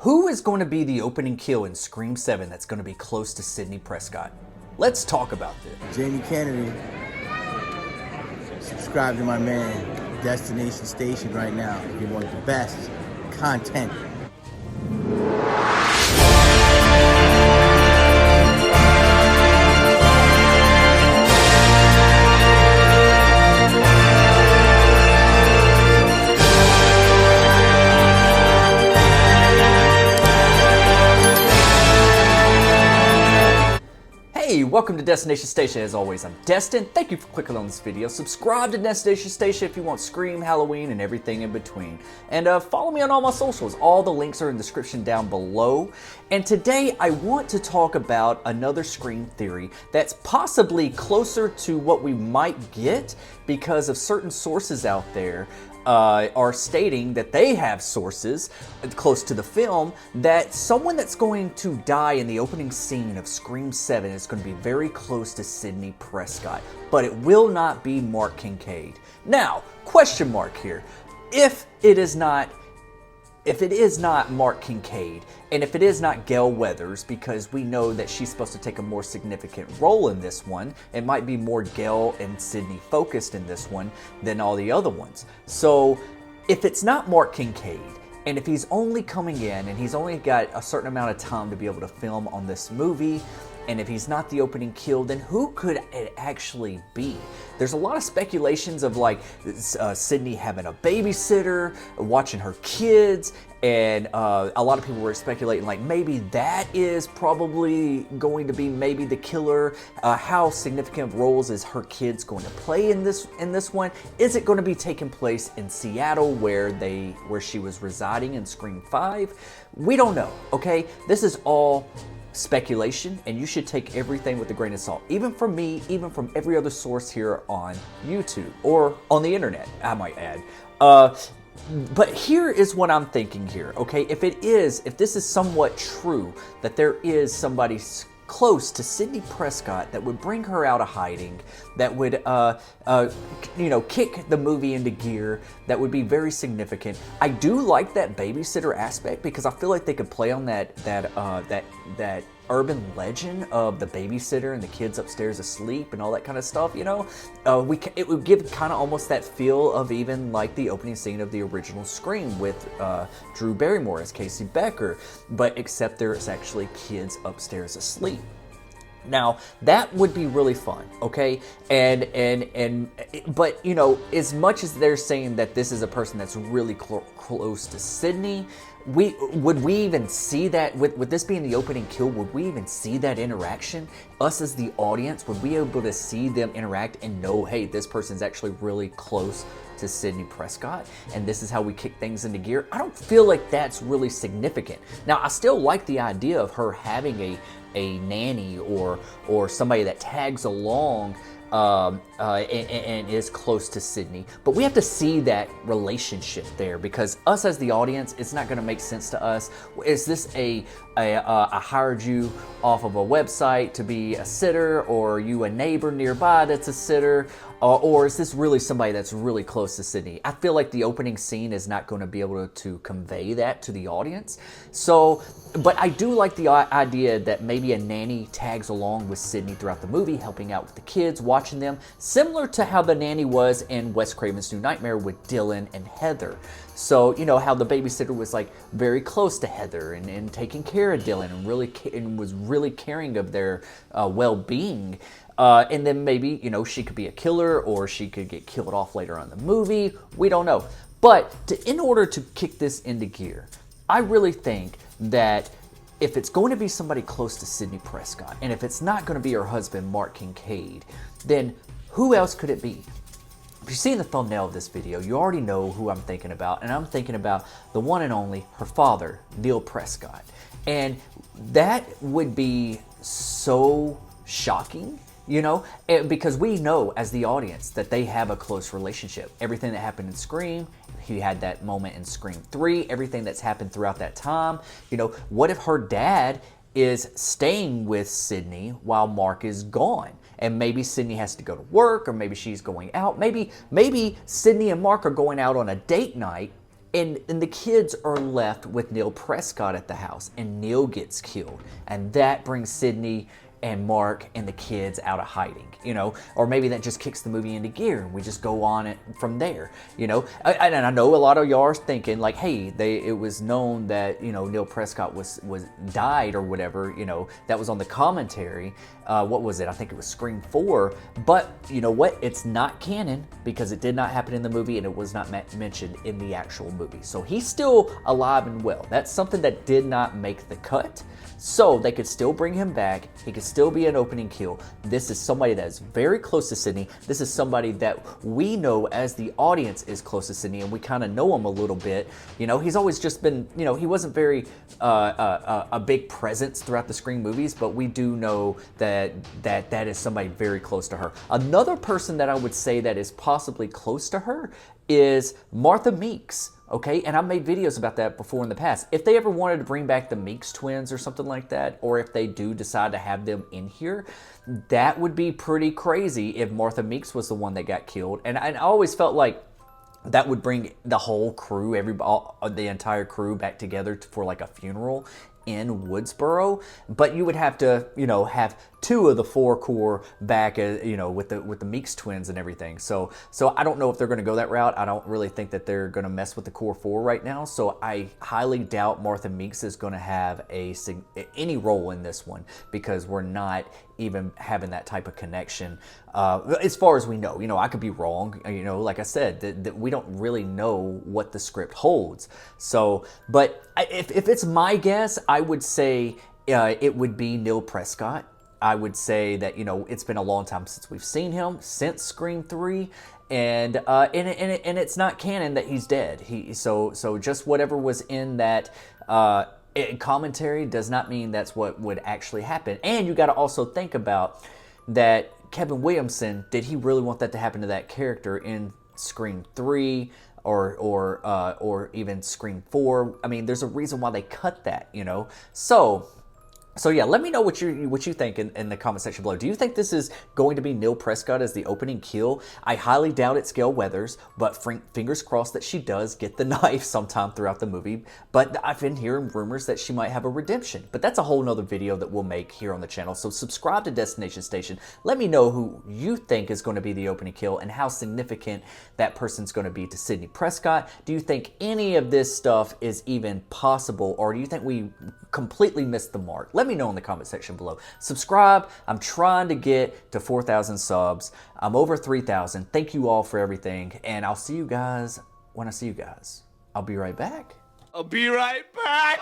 Who is going to be the opening kill in Scream 7 that's going to be close to Sidney Prescott? Let's talk about this. Jamie Kennedy, subscribe to my man, Destination Station right now if you want the best content. Hey, welcome to Destination Station. As always, I'm Destin. Thank you for clicking on this video. Subscribe to Destination Station if you want Scream, Halloween, and everything in between. And follow me on all my socials. All the links are in the description down below. And today, I want to talk about another Scream theory that's possibly closer to what we might get because of certain sources out there are stating that they have sources close to the film that someone that's going to die in the opening scene of Scream 7 is going to be very close to Sidney Prescott, but it will not be Mark Kincaid. Now, question mark here. If it is not Mark Kincaid, and if it is not Gail Weathers, because we know that she's supposed to take a more significant role in this one, it might be more Gail and Sidney focused in this one than all the other ones. So if it's not Mark Kincaid, and if he's only coming in and he's only got a certain amount of time to be able to film on this movie, and if he's not the opening kill, then who could it actually be? There's a lot of speculations of like Sidney having a babysitter, watching her kids, and a lot of people were speculating like maybe that is probably going to be maybe the killer. How significant roles is her kids going to play in this one? Is it going to be taking place in Seattle where she was residing in Scream 5? We don't know. Okay, this is all speculation, and you should take everything with a grain of salt, even from me, even from every other source here on YouTube or on the internet, I might add. But here is what I'm thinking here, okay? If this is somewhat true, that there is somebody close to Sidney Prescott that would bring her out of hiding, that would, kick the movie into gear, that would be very significant. I do like that babysitter aspect because I feel like they could play on that urban legend of the babysitter and the kids upstairs asleep and all that kind of stuff, you know? It would give kind of almost that feel of even like the opening scene of the original Scream with Drew Barrymore as Casey Becker, but except there's actually kids upstairs asleep. Now, that would be really fun, okay? But, you know, as much as they're saying that this is a person that's really close to Sidney, would we even see that, with this being the opening kill, would we even see that interaction? Us as the audience, would we be able to see them interact and know, hey, this person's actually really close to Sidney Prescott, and this is how we kick things into gear? I don't feel like that's really significant. Now, I still like the idea of her having a nanny or somebody that tags along and is close to Sidney, but we have to see that relationship there, because us as the audience, it's not going to make sense to us. Is this I hired you off of a website to be a sitter, or are you a neighbor nearby that's a sitter, or is this really somebody that's really close to Sidney? I feel like the opening scene is not going to be able to convey that to the audience. So, but I do like the idea that maybe a nanny tags along with Sidney throughout the movie, helping out with the kids, watching them, similar to how the nanny was in Wes Craven's New Nightmare with Dylan and Heather. So, you know, how the babysitter was like very close to Heather and taking care of Dylan and was really caring of their well-being. And then maybe, you know, she could be a killer, or she could get killed off later on in the movie. We don't know. But in order to kick this into gear, I really think that if it's going to be somebody close to Sidney Prescott, and if it's not going to be her husband, Mark Kincaid, then who else could it be? If you've seen the thumbnail of this video, you already know who I'm thinking about, and I'm thinking about the one and only, her father, Neil Prescott. And that would be so shocking, you know, because we know as the audience that they have a close relationship. Everything that happened in Scream, he had that moment in Scream 3, everything that's happened throughout that time. You know, what if her dad is staying with Sidney while Mark is gone? And maybe Sidney has to go to work, or maybe she's going out. Maybe Sidney and Mark are going out on a date night, And the kids are left with Neil Prescott at the house, and Neil gets killed. And that brings Sydney and Mark and the kids out of hiding, you know, or maybe that just kicks the movie into gear and we just go on it from there, you know. And I know a lot of y'all are thinking like, hey, it was known that, you know, Neil Prescott was died or whatever, you know, that was on the commentary. What was it? I think it was Scream 4. But you know what? It's not canon because it did not happen in the movie and it was not mentioned in the actual movie. So he's still alive and well. That's something that did not make the cut. So they could still bring him back. He could still be an opening kill. This is somebody that is very close to Sydney. This is somebody that we know as the audience is close to Sydney, and we kind of know him a little bit. You know, he's always just been, you know, he wasn't very a big presence throughout the Scream movies, but we do know that is somebody very close to her. Another person that I would say that is possibly close to her is Martha Meeks. Okay, and I've made videos about that before in the past. If they ever wanted to bring back the Meeks twins or something like that, or if they do decide to have them in here, that would be pretty crazy if Martha Meeks was the one that got killed. And I always felt like that would bring the whole crew, the entire crew back together for like a funeral in Woodsboro. But you would have to, you know, have 2 of the 4 core back, you know, with the Meeks twins and everything. So I don't know if they're going to go that route. I don't really think that they're going to mess with the core 4 right now. So I highly doubt Martha Meeks is going to have any role in this one because we're not even having that type of connection as far as we know. You know, I could be wrong. You know, like I said, that we don't really know what the script holds. So, but if it's my guess, I would say it would be Neil Prescott. I would say that, you know, it's been a long time since we've seen him, since Scream 3, and it's not canon that he's dead. So just whatever was in that commentary does not mean that's what would actually happen. And you got to also think about that Kevin Williamson, did he really want that to happen to that character in Scream 3 or even Scream 4? I mean, there's a reason why they cut that, you know. So yeah, let me know what you think in the comment section below. Do you think this is going to be Neil Prescott as the opening kill? I highly doubt it's Gail Weathers, but fingers crossed that she does get the knife sometime throughout the movie. But I've been hearing rumors that she might have a redemption. But that's a whole nother video that we'll make here on the channel. So subscribe to Destination Station. Let me know who you think is going to be the opening kill and how significant that person's going to be to Sydney Prescott. Do you think any of this stuff is even possible, or do you think we completely missed the mark? Let me know in the comment section below. Subscribe. I'm trying to get to 4,000 subs. I'm over 3,000. Thank you all for everything, and I'll see you guys when I see you guys. I'll be right back. I'll be right back.